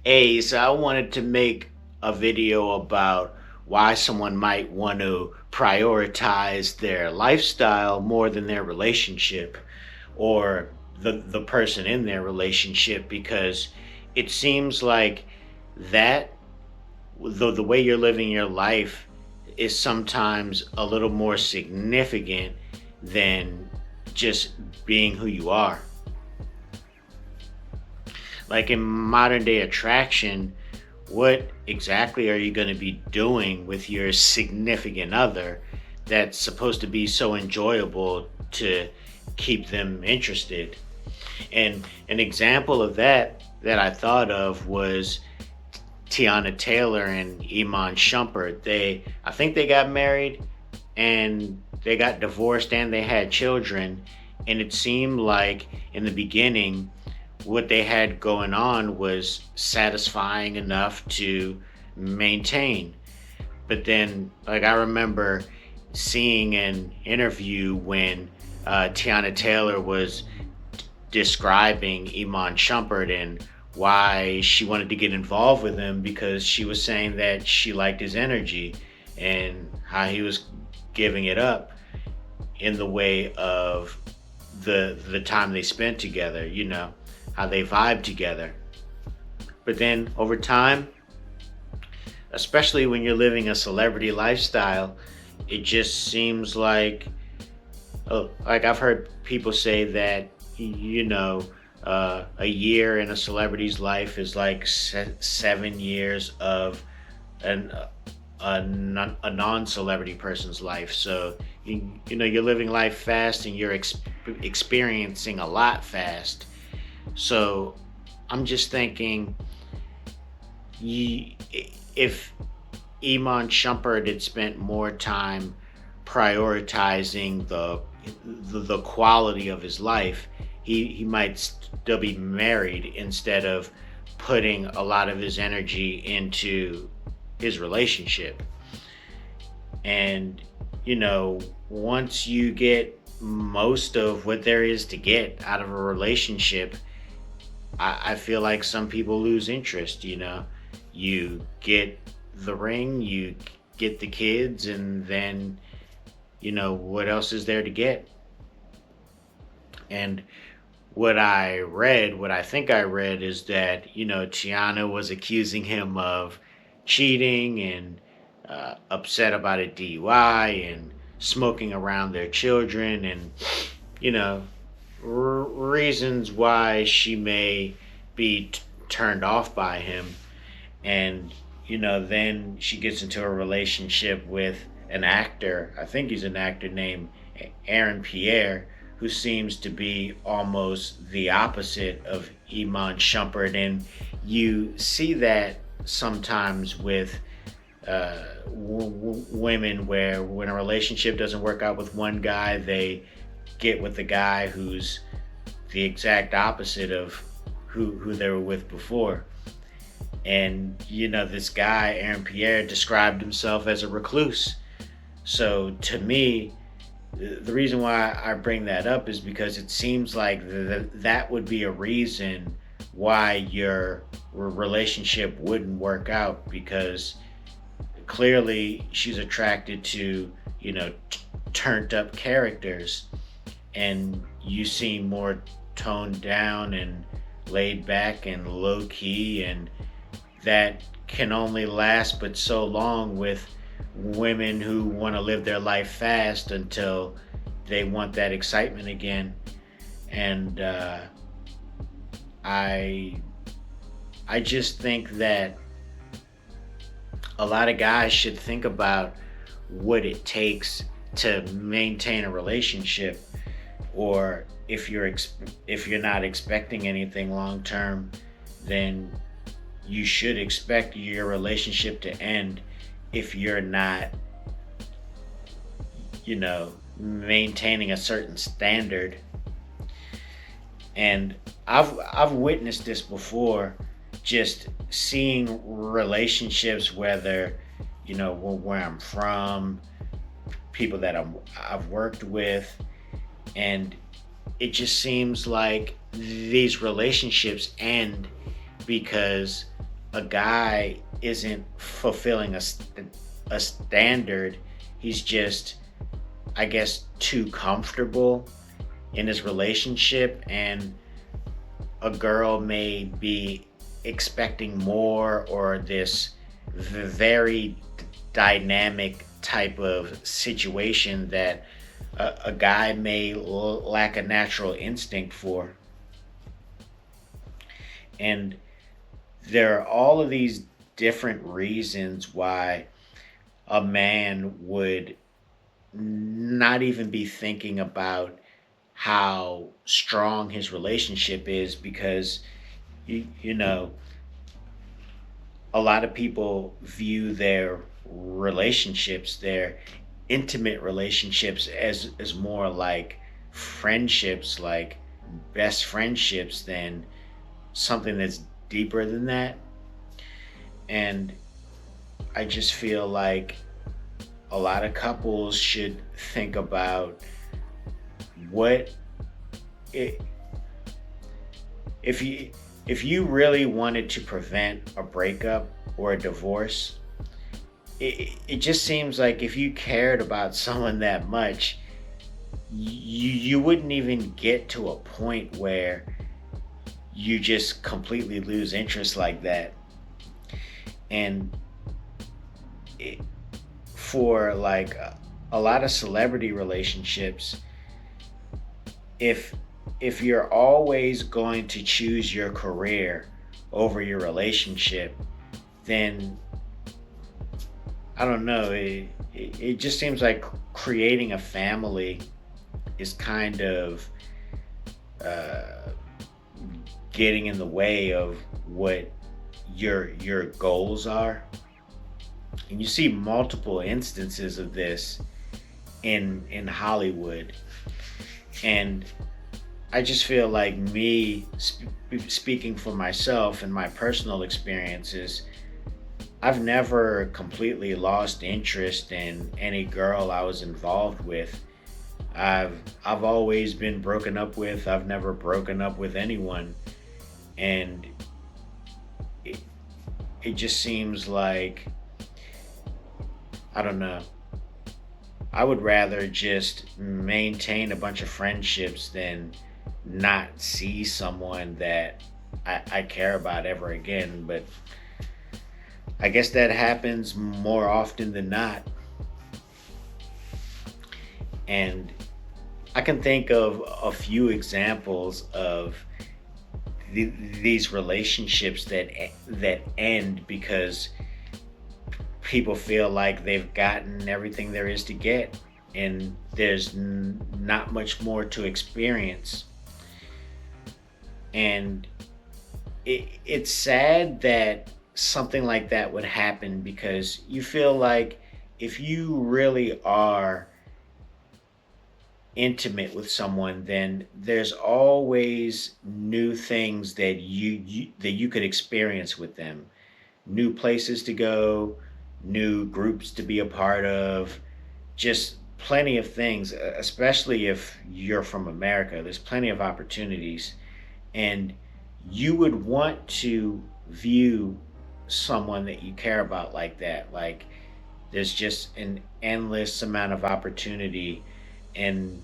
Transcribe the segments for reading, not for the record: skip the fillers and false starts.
Hey, so I wanted to make a video about why someone might want to prioritize their lifestyle more than their relationship or the person in their relationship, because it seems like that the way you're living your life is sometimes a little more significant than just being who you are. Like in modern day attraction, what exactly are you going to be doing with your significant other that's supposed to be so enjoyable to keep them interested? And an example of that I thought of was Teyana Taylor and Iman Sumpert. I think they got married and they got divorced and they had children. And it seemed like in the beginning, what they had going on was satisfying enough to maintain. But then, like, I remember seeing an interview when Teyana Taylor was describing Iman Shumpert and why she wanted to get involved with him, because she was saying that she liked his energy and how he was giving it up in the way of the time they spent together, how they vibe together. But then over time, especially when you're living a celebrity lifestyle, it just seems like I've heard people say that, a year in a celebrity's life is like 7 years of a non-celebrity person's life. So you're living life fast and you're experiencing a lot fast. So I'm just thinking, if Iman Shumpert had spent more time prioritizing the quality of his life, he might still be married instead of putting a lot of his energy into his relationship. And once you get most of what there is to get out of a relationship, I feel like some people lose interest. You get the ring, you get the kids, and then what else is there to get? And what I think I read is that Tiana was accusing him of cheating and upset about a DUI and smoking around their children, and reasons why she may be turned off by him. And then she gets into a relationship with an actor, I think he's an actor, named Aaron Pierre, who seems to be almost the opposite of Iman Shumpert. And you see that sometimes with women, where when a relationship doesn't work out with one guy, they get with the guy who's the exact opposite of who they were with before. And this guy, Aaron Pierre, described himself as a recluse. So to me, the reason why I bring that up is because it seems like that would be a reason why your relationship wouldn't work out, because clearly she's attracted to turned up characters, and you seem more toned down and laid back and low key, and that can only last but so long with women who want to live their life fast until they want that excitement again. And I just think that a lot of guys should think about what it takes to maintain a relationship, or if you're not expecting anything long term, then you should expect your relationship to end if you're not maintaining a certain standard. And I've witnessed this before, just seeing relationships, whether where I'm from, people that I've worked with, and it just seems like these relationships end because a guy isn't fulfilling a standard. He's just, I guess, too comfortable in his relationship, and a girl may be expecting more, or this very dynamic type of situation that a guy may lack a natural instinct for. And there are all of these different reasons why a man would not even be thinking about how strong his relationship is, because you know, a lot of people view their relationships, their intimate relationships, as more like friendships, like best friendships, than something that's deeper than that. And I just feel like a lot of couples should think about what it, if you really wanted to prevent a breakup or a divorce. It just seems like if you cared about someone that much, you wouldn't even get to a point where you just completely lose interest like that. And it, for like a lot of celebrity relationships, if you're always going to choose your career over your relationship, then I don't know. It just seems like creating a family is kind of uh, getting in the way of what your goals are. And you see multiple instances of this in Hollywood. And I just feel like speaking for myself and my personal experiences, I've never completely lost interest in any girl I was involved with. I've always been broken up with. I've never broken up with anyone. And it, it just seems like, I don't know. I would rather just maintain a bunch of friendships than not see someone that I care about ever again. But I guess that happens more often than not. And I can think of a few examples of these relationships that end because people feel like they've gotten everything there is to get, and there's not much more to experience. And it's sad that something like that would happen, because you feel like if you really are intimate with someone, then there's always new things that you could experience with them, new places to go, new groups to be a part of, just plenty of things. Especially if you're from America, there's plenty of opportunities, and you would want to view someone that you care about like that. Like, there's just an endless amount of opportunity and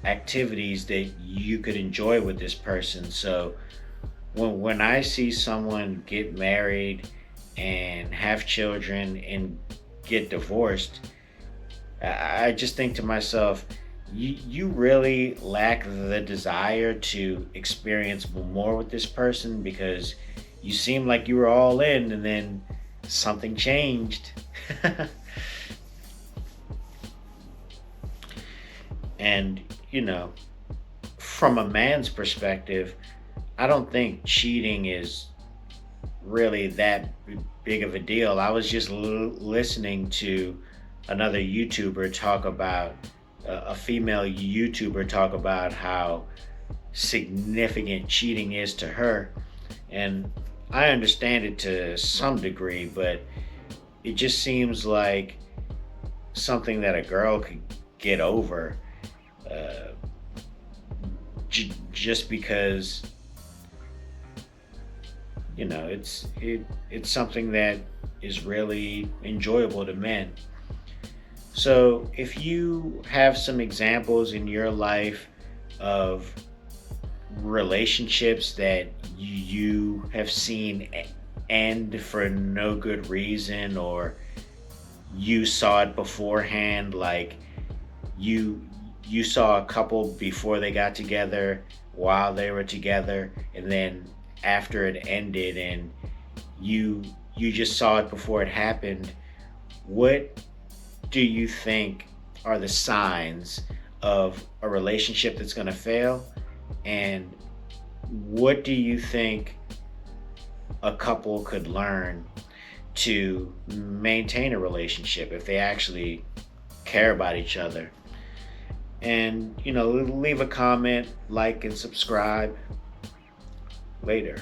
activities that you could enjoy with this person. So when I see someone get married and have children and get divorced, I just think to myself, you really lack the desire to experience more with this person, because you seem like you were all in and then something changed. And, from a man's perspective, I don't think cheating is really that big of a deal. I was just listening to another YouTuber talk about, a female YouTuber talk about how significant cheating is to her. And I understand it to some degree, but it just seems like something that a girl could get over, just because it's something that is really enjoyable to men. So if you have some examples in your life of relationships that you have seen end for no good reason, or you saw it beforehand, like you you saw a couple before they got together, while they were together, and then after it ended, and you you just saw it before it happened. What do you think are the signs of a relationship that's going to fail, and what do you think a couple could learn to maintain a relationship if they actually care about each other? And leave a comment, like, and subscribe. Later.